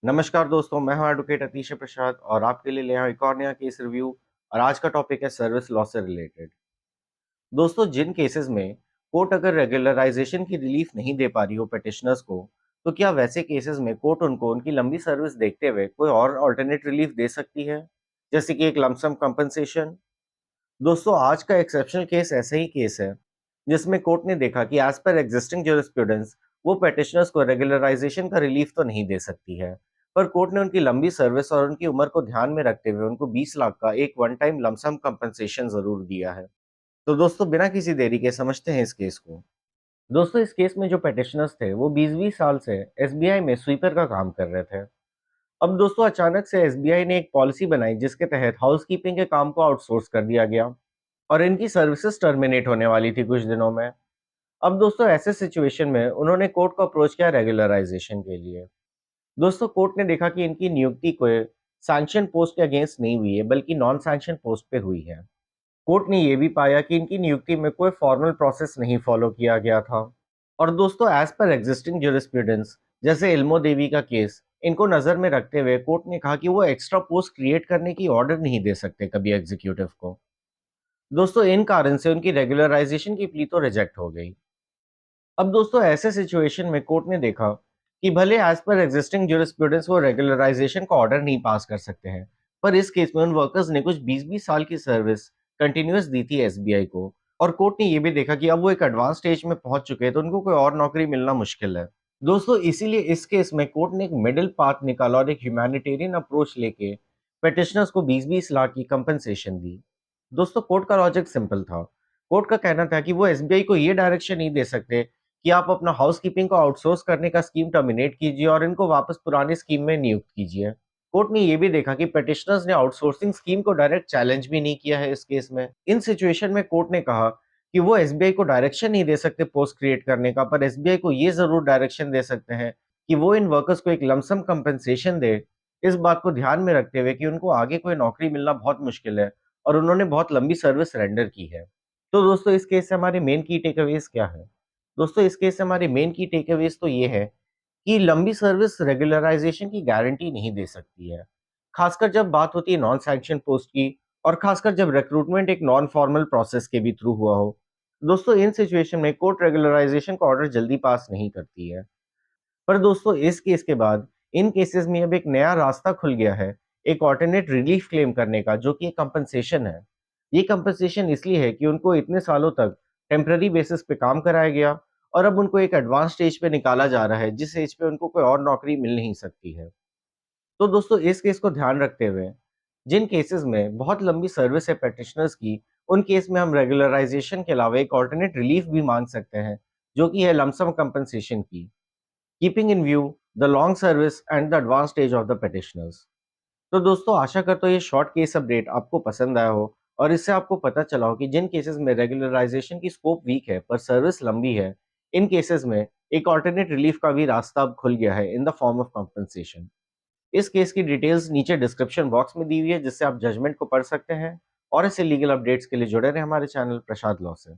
नमस्कार दोस्तों, मैं हूं एडवोकेट अतीश प्रसाद और आपके लिए ले आया हूं एक और नया केस रिव्यू। और आज का टॉपिक है सर्विस लॉ से रिलेटेड। दोस्तों, जिन केसेस में कोर्ट अगर रेगुलराइजेशन की रिलीफ नहीं दे पा रही हो पिटिशनर्स को, तो क्या वैसे केसेस में कोर्ट उनको उनकी लंबी सर्विस देखते हुए कोई और अल्टरनेट रिलीफ दे सकती है, जैसे कि एक लमसम कंपनसेशन। दोस्तों, आज का एक्सेप्शनल केस ऐसा ही केस है जिसमें कोर्ट ने देखा कि एज पर एग्जिस्टिंग ज्यूरिस्प्रूडेंस वो पेटिशनर्स को रेगुलराइजेशन का रिलीफ तो नहीं दे सकती है, पर कोर्ट ने उनकी लंबी सर्विस और उनकी उम्र को ध्यान में रखते हुए उनको 20 लाख का एक वन टाइम लमसम कंपनसेशन जरूर दिया है। तो दोस्तों, बिना किसी देरी के समझते हैं इस केस को। दोस्तों, इस केस में जो पेटिशनर्स थे वो 20-20 साल से एसबीआई में स्वीपर का काम कर रहे थे। अब दोस्तों, अचानक से एसबीआई ने एक पॉलिसी बनाई जिसके तहत हाउसकीपिंग के काम को आउटसोर्स कर दिया गया और इनकी सर्विसेज टर्मिनेट होने वाली थी कुछ दिनों में। अब दोस्तों, ऐसे सिचुएशन में उन्होंने कोर्ट को अप्रोच किया रेगुलराइजेशन के लिए। दोस्तों, कोर्ट ने देखा कि इनकी नियुक्ति कोई सैंक्शन पोस्ट के अगेंस्ट नहीं हुई है, बल्कि नॉन सैंक्शन पोस्ट पे हुई है। कोर्ट ने ये भी पाया कि इनकी नियुक्ति में कोई फॉर्मल प्रोसेस नहीं फॉलो किया गया था। और दोस्तों, एज पर एग्जिस्टिंग ज्यूरिस्प्रूडेंस जैसे इल्मो देवी का केस, इनको नजर में रखते हुए कोर्ट ने कहा कि वो एक्स्ट्रा पोस्ट क्रिएट करने की ऑर्डर नहीं दे सकते कभी एग्जीक्यूटिव को। दोस्तों, इन कारण से उनकी रेगुलराइजेशन की प्ली तो रिजेक्ट हो गई। अब दोस्तों, ऐसे सिचुएशन में कोर्ट ने देखा कि भले एज पर एग्जिस्टिंग ज्यूरिस्प्रूडेंस वो रेगुलराइजेशन का ऑर्डर नहीं पास कर सकते हैं, पर इस केस में उन वर्कर्स ने कुछ 20-20 साल की सर्विस कंटिन्यूअस दी थी एसबीआई को। और कोर्ट ने ये भी देखा कि अब वो एक एडवांस स्टेज में पहुंच चुके हैं, तो उनको कोई और नौकरी मिलना मुश्किल है। दोस्तों, इसीलिए इस केस में कोर्ट ने एक मिडिल पाथ निकाला और एक ह्यूमैनिटेरियन अप्रोच लेके पेटिशनर्स को 20-20 लाख की कंपनसेशन दी। दोस्तों, कोर्ट का लॉजिक सिंपल था। कोर्ट का कहना था कि वो एसबीआई को ये डायरेक्शन नहीं दे सकते कि आप अपना हाउसकीपिंग को आउटसोर्स करने का स्कीम टर्मिनेट कीजिए और इनको वापस पुरानी स्कीम में नियुक्त कीजिए। कोर्ट ने ये भी देखा कि पेटिशनर्स ने आउटसोर्सिंग स्कीम को डायरेक्ट चैलेंज भी नहीं किया है इस केस में। इन सिचुएशन में कोर्ट ने कहा कि वो एसबीआई को डायरेक्शन नहीं दे सकते पोस्ट क्रिएट करने का, पर एसबीआई को ये जरूर डायरेक्शन दे सकते हैं कि वो इन वर्कर्स को एक लमसम कंपनसेशन दे, इस बात को ध्यान में रखते हुए कि उनको आगे कोई नौकरी मिलना बहुत मुश्किल है और उन्होंने बहुत लंबी सर्विस रेंडर की है। तो दोस्तों, इस केस से हमारे मेन की टेकअवेज क्या है? दोस्तों, इस केस से हमारी मेन की टेकअवेज तो ये है कि लंबी सर्विस रेगुलराइजेशन की गारंटी नहीं दे सकती है, खासकर जब बात होती है नॉन सैंक्शन पोस्ट की और खासकर जब रिक्रूटमेंट एक नॉन फॉर्मल प्रोसेस के भी थ्रू हुआ हो। दोस्तों, इन सिचुएशन में कोर्ट रेगुलराइजेशन का ऑर्डर जल्दी पास नहीं करती है। पर दोस्तों, इस केस के बाद इन केसेस में अब एक नया रास्ता खुल गया है एक ऑल्टरनेट रिलीफ क्लेम करने का, जो कि एक कंपनसेशन है। ये कंपनसेशन इसलिए है कि उनको इतने सालों तक टेम्पररी बेसिस पे काम कराया गया और अब उनको एक एडवांस स्टेज पे निकाला जा रहा है जिस स्टेज पे उनको कोई और नौकरी मिल नहीं सकती है। तो दोस्तों, इस केस को ध्यान रखते हुए जिन केसेस में बहुत लंबी सर्विस है पेटिशनर्स की, उन केस में हम रेगुलराइजेशन के अलावा एक ऑल्टरनेट रिलीफ भी मांग सकते हैं, जो कि है लमसम कंपनसेशन की, keeping in view the long service and the advance stage of the petitioners. तो दोस्तों, आशा करता हूँ ये शॉर्ट केस अपडेट आपको पसंद आया हो और इससे आपको पता चला हो कि जिन केसेस में रेगुलराइजेशन की स्कोप वीक है पर सर्विस लंबी है, इन केसेस में एक ऑल्टरनेट रिलीफ का भी रास्ता अब खुल गया है in the form of compensation. इस केस की डिटेल्स नीचे डिस्क्रिप्शन बॉक्स में दी हुई है, जिससे आप जजमेंट को पढ़ सकते हैं। और ऐसे लीगल अपडेट्स के लिए जुड़े रहे हमारे चैनल प्रसाद लॉ से।